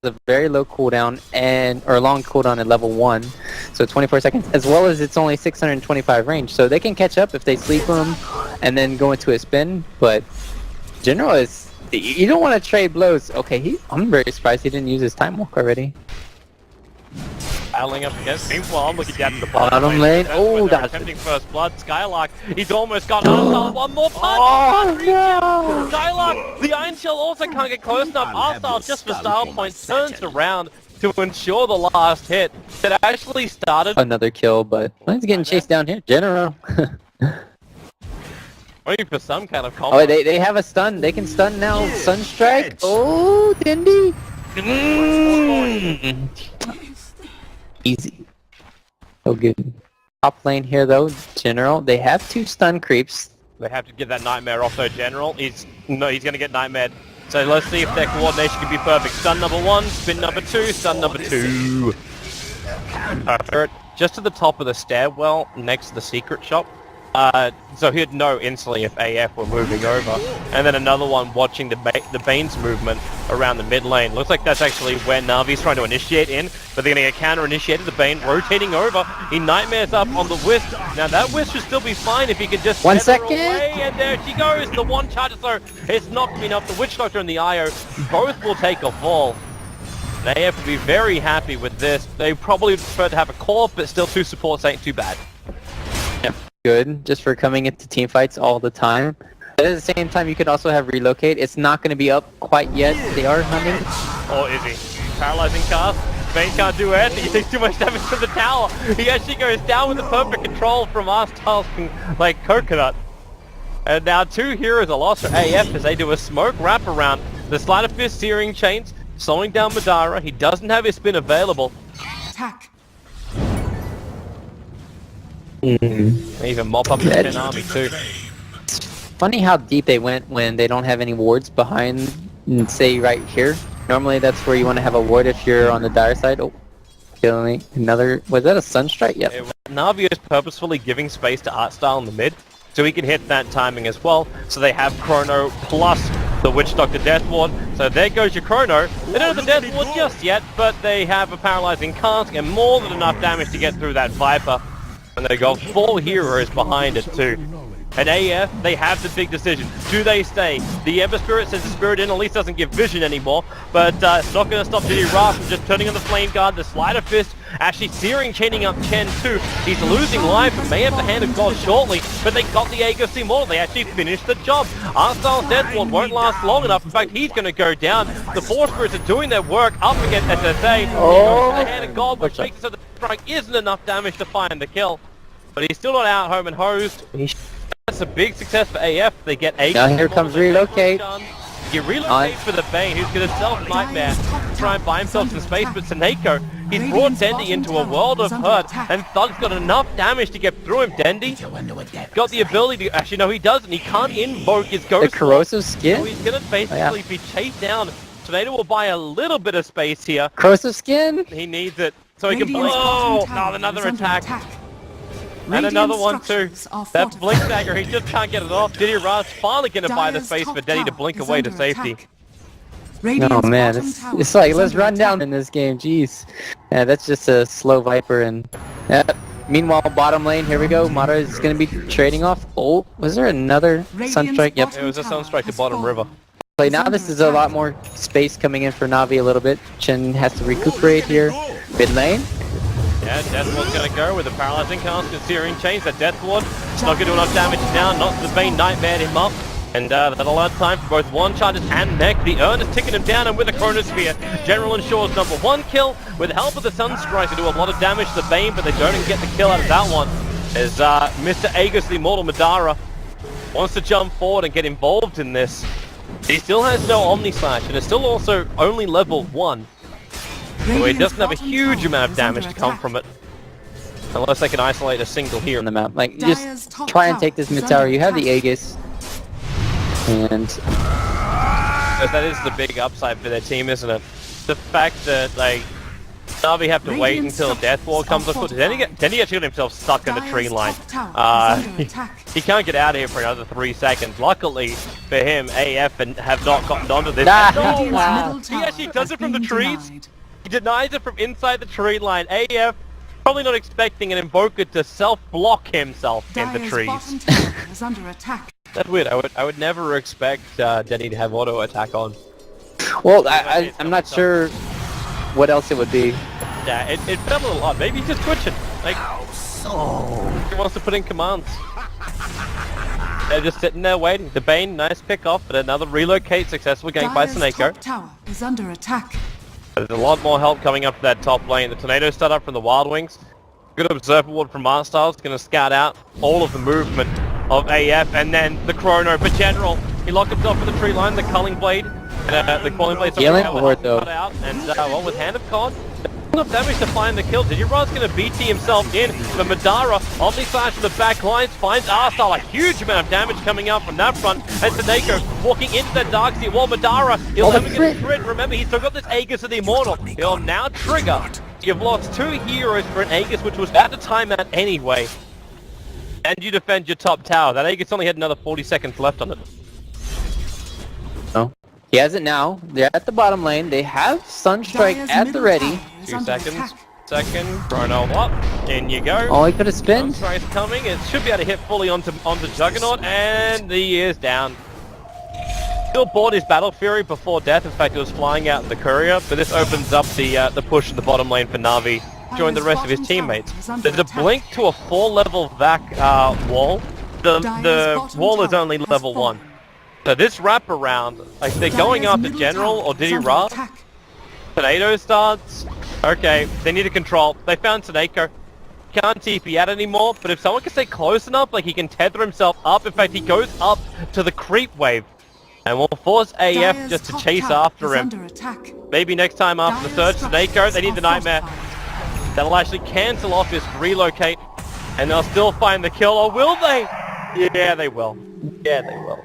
a very low cooldown or long cooldown at level 1, so 24 seconds, as well as it's only 625 range, so they can catch up if they sleep them and then go into a spin. But general is, you don't want to trade blows. Okay, I'm very surprised he didn't use his time walk already. Battling up against Meanwhile, I'm looking down to the bottom lane. Oh, that's attempting first blood. Skylark, he's almost got Arsal. One more punch. Oh no! Skylark, the Iron Shell also can't get close enough. Arsal, just for style points, turns around to ensure the last hit that actually started. Another kill, but he's getting chased down here. General. Waiting for some kind of combo. Oh, they have a stun. They can stun now. Sunstrike. Oh, Dindy. Easy. So good. Top lane here though, General. They have 2 stun creeps. They have to get that Nightmare off though, General. He's gonna get Nightmared. So let's see if their coordination can be perfect. Stun number 1, spin number 2, stun number 2. Perfect. Just to the top of the stairwell next to the secret shop. So he'd know instantly if AF were moving over. And then another one watching the Bane's movement around the mid lane. Looks like that's actually where Navi's trying to initiate in, but they're going to get counter-initiated. The Bane rotating over. He Nightmares up on the Wisp. Now that Wisp should still be fine if he could just 1 second. Away, and there she goes. The one charge, so it's not going to be enough. The Witch Doctor and the IO both will take a fall. They have to be very happy with this. They probably would prefer to have a core, but still 2 supports ain't too bad. Good, just for coming into team fights all the time. But at the same time, you could also have relocate. It's not going to be up quite yet. They are humming. Or is he? Paralyzing cast. Bane can't do anything. He takes too much damage from the tower. He actually goes down with the perfect control from Arstyles like Coconut. And now 2 heroes are lost for AF as they do a smoke wraparound. The Sleight of Fist Searing Chains, slowing down Madara. He doesn't have his spin available. Attack. They even mop up the 10 army too. Funny how deep they went when they don't have any wards behind, say right here. Normally that's where you want to have a ward if you're on the dire side. Oh, killing another. Was that a Sunstrike? Yep. NaVi is purposefully giving space to Artstyle in the mid, so he can hit that timing as well. So they have Chrono plus the Witch Doctor Death Ward. So there goes your Chrono. They don't have the Death Ward just yet, but they have a paralyzing cask and more than enough damage to get through that Viper. And they got 4 heroes behind it too. And AF, they have the big decision. Do they stay? The Ember Spirit says the Spirit in at least doesn't give vision anymore, but it's not going to stop Diddy Ra from just turning on the Flame Guard. The Sleight of Fist actually searing, chaining up Chen too. He's losing life and may have the Hand of God shortly, but they got the Aegis Immortal. They actually finished the job. Arstyle's Death Ward won't last long enough. In fact, he's going to go down. The 4 Spirits are doing their work up against SSA. Oh. The Hand of God, which makes it so the strike isn't enough damage to find the kill. But he's still not out home and hosed. That's a big success for AF. They get 8. Now here comes relocate. He relocates for the Bane, who's going to self-nightmare to try and buy himself some space, but Seneko, he's brought Dendy into a world of hurt, and Thug's got enough damage to get through him. Dendy got the ability to... Actually, no, he doesn't. He can't invoke his Ghost. The corrosive skin? So he's going to basically be chased down. Tornado will buy a little bit of space here. Corrosive skin? He needs it, so he can... Oh, no, another attack. And another one too. That Blink Dagger, he just can't get it off. Diddy Ra's finally going to buy the space for Denny to blink away to safety. Oh man, it's like, let's run down in this game, jeez. Yeah, that's just a slow Viper and... meanwhile, bottom lane, here we go. Mata is going to be trading off. Oh, was there another Sunstrike? Yep. It was a Sunstrike to bottom river. Okay, now this is a lot more space coming in for Navi a little bit. Chen has to recuperate here. Mid lane. Yeah, Death Ward's going to go with the Paralyzing Cast and Searing Chains. That Death Ward not going to do enough damage now. Not the Bane Nightmared him up. And that'll allow time for both one charges and mech. The Urn is ticking him down, and with a Chronosphere, General ensures number 1 kill. With the help of the Sunstrike to do a lot of damage to the Bane, but they don't even get the kill out of that one. As Mr. Aegis, the Immortal Madara, wants to jump forward and get involved in this. He still has no Omni Slash, and is still also only level 1. So he doesn't have a huge amount of damage to come from it. Unless they can isolate a single here on the map. Like, just try and take this mid tower. You have the Aegis. And... that is the big upside for their team, isn't it? The fact that, like, NaVi have to wait until Death Wall comes up. Then he actually got himself stuck in the tree line. He can't get out of here for another 3 seconds. Luckily for him, AF have not gotten onto this. Oh, wow. He actually does it from the trees. He denies it from inside the tree line. AF probably not expecting an Invoker to self-block himself in the trees. That's weird. I would never expect Denny to have auto attack on. Well, I'm not sure what else it would be. Yeah, it felt a little odd. Maybe he's just twitching. Like, he wants to put in commands. They're just sitting there waiting. The Bane, nice pick off, but another relocate successful game by Seneko. Tower is under attack. There's a lot more help coming up to that top lane. The Tornado start up from the Wild Wings. Good Observer Ward from Arstyles, going to scout out all of the movement of AF, and then the Chrono for General. He locked himself in the tree line, the Culling Blade. The Qualifiers Blade cut out, and well, with Hand of God, enough damage to find the kill. Digira's going to BT himself in, but Madara, Omni Slash to the back lines, finds Arstyle. A huge amount of damage coming out from that front, and Seneko walking into that Darkseer wall. Madara, he'll never get a crit. Remember, he's still got this Aegis of the Immortal. He'll now trigger. You've lost 2 heroes for an Aegis, which was at the timeout anyway. And you defend your top tower. That Aegis only had another 40 seconds left on it. Oh. He has it now. They're at the bottom lane. They have Sunstrike at the ready. 2 seconds. Second. Chrono up. In you go. Oh, he could have spin. Sunstrike's coming. It should be able to hit fully onto Juggernaut. And he is down. Still bought his Battle Fury before death. In fact, it was flying out in the Courier. But this opens up the push in the bottom lane for NaVi. Join the rest of his teammates. There's a blink to a 4-level vac wall. The wall is only level 1. So this wraparound, like they're going after General or Diddy-Ra. Tornado starts. Okay, they need to control. They found Seneko. Can't TP out anymore, but if someone can stay close enough, like he can tether himself up. In fact, he goes up to the creep wave. And will force AF just to chase after him. Maybe next time after the surge, Seneko, they need the Nightmare. That'll actually cancel off his relocate. And they'll still find the kill, or will they? Yeah, they will. Yeah, they will.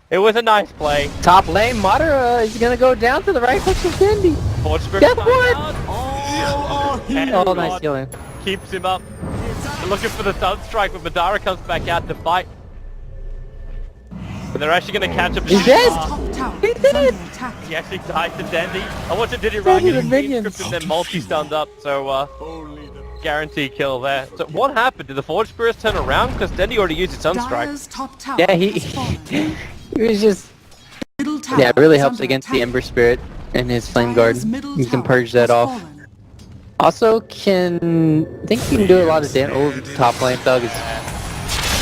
It was a nice play. Top lane, Madara is gonna go down to the right hook of Cindy. Death Ward! Oh, nice healing. Keeps him up. They're looking for the Sunstrike, but Madara comes back out to fight. But they're actually going to catch up. He's dead! He did it! He actually died to Dandy. I watched Diddy-Ra get a script and then multi-stunned up, so guarantee kill there. So what happened? Did the Forge Spirits turn around? Because Dandy already used his Sunstrike. Yeah, he was just... Yeah, it really helps against the Ember Spirit and his Flame Guard. You can purge that off. Also, I think you can do a lot of damage. Oh, top lane Thug is...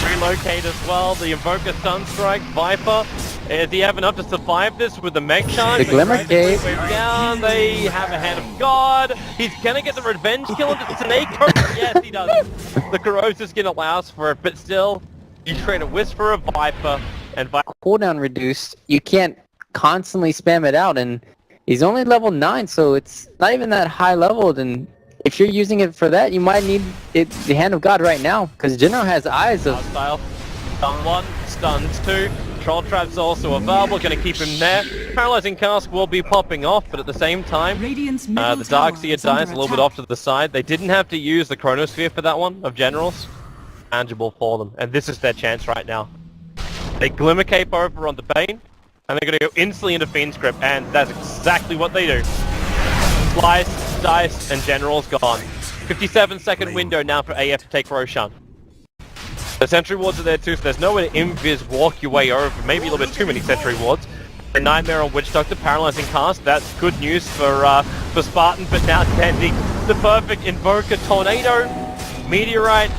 Relocate as well, the Invoker Sunstrike, Viper. Does he have enough to survive this with the Meg Charge? The Glimmer Cave. Down, they have a Hand of God. He's gonna get the revenge kill into Seneko. Yes, he does. The Corrosive Skin allows for it, but still, you trade a Whisper of Viper, and Viper... Cooldown reduced. You can't constantly spam it out, and he's only level 9, so it's not even that high leveled, and if you're using it for that, you might need the Hand of God right now, because General has eyes of... Style. Stun 1, stuns 2. Troll Trap's also available, going to keep him there. Paralyzing Cask will be popping off, but at the same time, the Darkseer dies a little bit off to the side. They didn't have to use the Chronosphere for that one, of Generals. Tangible for them, and this is their chance right now. They Glimmer Cape over on the Bane, and they're going to go instantly into Fiend's Grip, and that's exactly what they do. Slice, Dice, and General's gone. 57-second window now for AF to take Roshan. The Sentry Wards are there too, so there's no way to invis walk your way over. Maybe a little bit too many Sentry Wards. The Nightmare on Witch Doctor, Paralyzing Cast. That's good news for Spartan, but now Dandy, the perfect Invoker Tornado, Meteorite,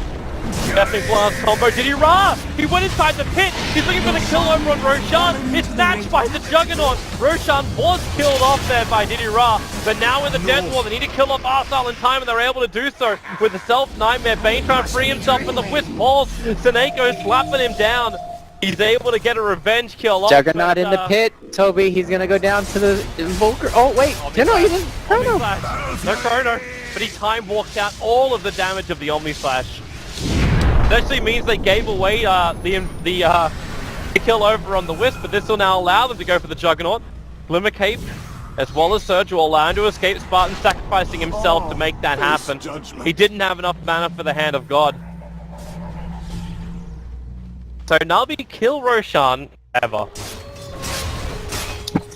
Deafening Blast combo. Diddy-Ra! He went inside the pit! He's looking for the kill over on Roshan! It's snatched by the Juggernaut! Roshan was killed off there by Diddy-Ra, but now in the Death Wall, they need to kill off Arstyle in time, and they're able to do so with the Self-Nightmare. Bane trying to free himself from the Wisp Balls. Seneko slapping him down. He's able to get a revenge kill off. Juggernaut in the pit. Toby, he's gonna go down to the Invoker. Oh, wait! No, he didn't. Chrono! No Chrono, but he time walked out all of the damage of the Omni Slash. It actually means they gave away the kill over on the Wisp, but this will now allow them to go for the Juggernaut. Glimmer Cape as well as Surge, will allow him to escape. Spartan sacrificing himself to make that happen. He didn't have enough mana for the Hand of God. So NaVi kill Roshan ever.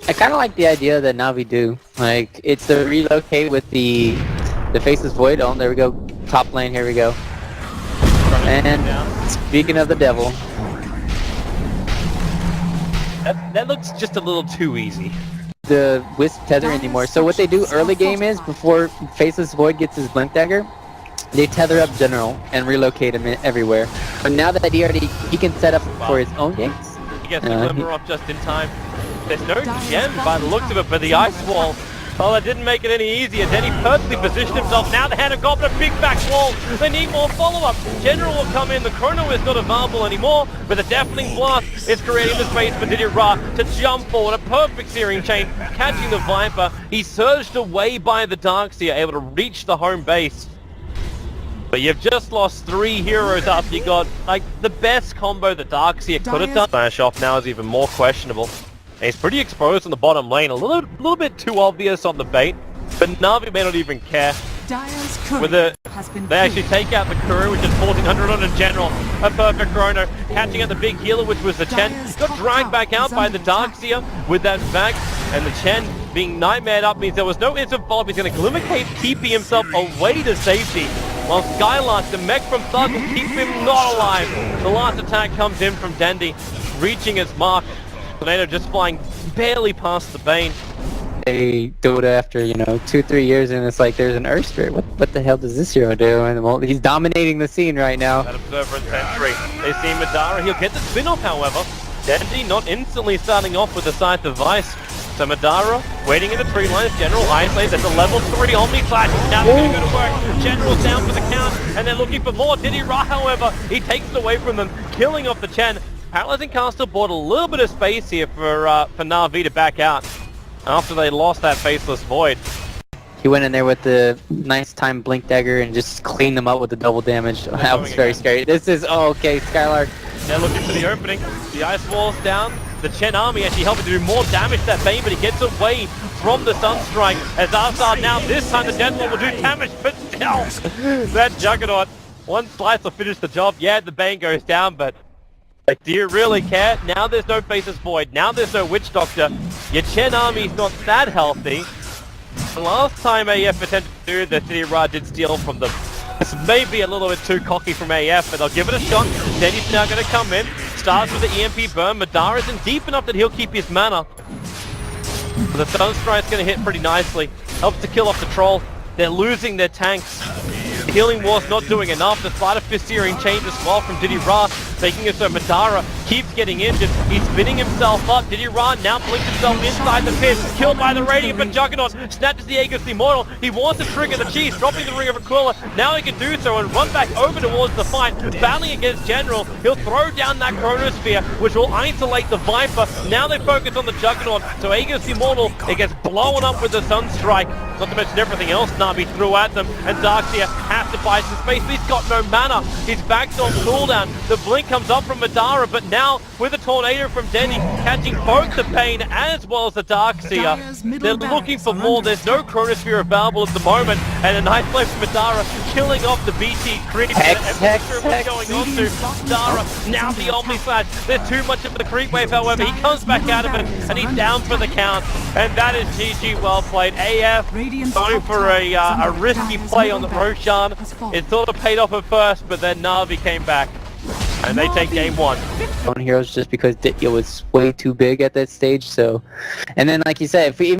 I kind of like the idea that NaVi do. Like, it's the relocate with the Faceless Void. Oh, there we go. Top lane, here we go. And speaking of the devil. That looks just a little too easy. The Wisp tether anymore. So what they do early game is, before Faceless Void gets his Blink Dagger, they tether up General and relocate him everywhere. But now that he can set up for his own games. He gets the Glimmer off just in time. There's no gem by the looks of it, but the Ice Wall, oh, that didn't make it any easier. Denny perfectly positioned himself. Now the Hand of God, but a big back wall. They need more follow-up. General will come in. The Chrono is not available anymore, but the Deafening Blast is creating the space for Diddy Ra to jump forward. A perfect Searing Chain, catching the Viper. He surged away by the Darkseer, able to reach the home base. But you've just lost 3 heroes after you got, like, the best combo the Darkseer could have done. Smash off now is even more questionable. And he's pretty exposed on the bottom lane, a little bit too obvious on the bait, but NaVi may not even care. They actually take out the crew, which is 1400 on a General. A perfect Chrono, catching out the big healer, which was the Chen. Got dragged back out by the Darkseer with that back, and the Chen being nightmared up means there was no instant follow-up. He's going to Glimmer Cape, keeping himself away to safety. While Skylark, the mech from Thug, will keep him not alive. The last attack comes in from Dandy, reaching its mark. Tornado just flying barely past the Bane. They Dota after, 2-3 years, and it's like there's an Earth Spirit. What the hell does this hero do? And well, he's dominating the scene right now. That Observer and Sentry. They see Madara. He'll get the spin-off, however. Dandy not instantly starting off with the Scythe of Vice. So Madara waiting in the tree lines. General isolate. There's a level 3 Omni Flash. Now they're going to go to work. General's down for the count, and they're looking for more. Diddy Ra, however, he takes it away from them, killing off the Chen. Paralyzing Caster bought a little bit of space here for NaVi to back out after they lost that Faceless Void. He went in there with the nice time Blink Dagger and just cleaned them up with the double damage. That was very scary. This is, okay, Skylark. They're looking for the opening. The Ice Wall's down. The Chen army actually helping to do more damage to that Bane, but he gets away from the Sunstrike. As Arsar now, this time the Death Wall will do damage, but still, that Juggernaut, one slice will finish the job. Yeah, the Bane goes down, but like, do you really care? Now there's no Faceless Void. Now there's no Witch Doctor. Your Chen army's not that healthy. The last time AF attempted to do this, Diddy Ra did steal from them. This may be a little bit too cocky from AF, but they'll give it a shot. Then he's now going to come in. Starts with the EMP burn. Madara isn't deep enough that he'll keep his mana. The Sunstrike's going to hit pretty nicely. Helps to kill off the Troll. They're losing their tanks. Healing War's not doing enough, despite a fifth Searing Chain as well from Diddy Ra, making it so Madara keeps getting injured. He's spinning himself up. Diddy Ra now blinks himself inside the pit, killed by the Radiant, but Juggernaut snatches the Aegis Immortal. He wants to trigger the cheese, dropping the Ring of Aquila. Now he can do so and run back over towards the fight, battling against General. He'll throw down that Chronosphere, which will isolate the Viper. Now they focus on the Juggernaut, so Aegis Immortal, it gets blown up with the Sunstrike. Not to mention everything else NaVi threw at them, and Darkseer has to buy some space, but he's got no mana. He's backed on cooldown. The blink comes up from Madara, but now with a tornado from Denny, catching both the Pain as well as the Darkseer. They're looking for more. There's no Chronosphere available at the moment, and a nice play from Madara, killing off the BT creep. What's going on to Madara? Now the Omni Flash. There's too much of the creep wave, however. He comes back out of it, and he's down for the count. And that is GG, well played. AF going for a risky play on the Roshan. It sort of paid off at first, but then NaVi came back. And they take game one. On heroes just because it was way too big at that stage, so. And then, like you said, if we even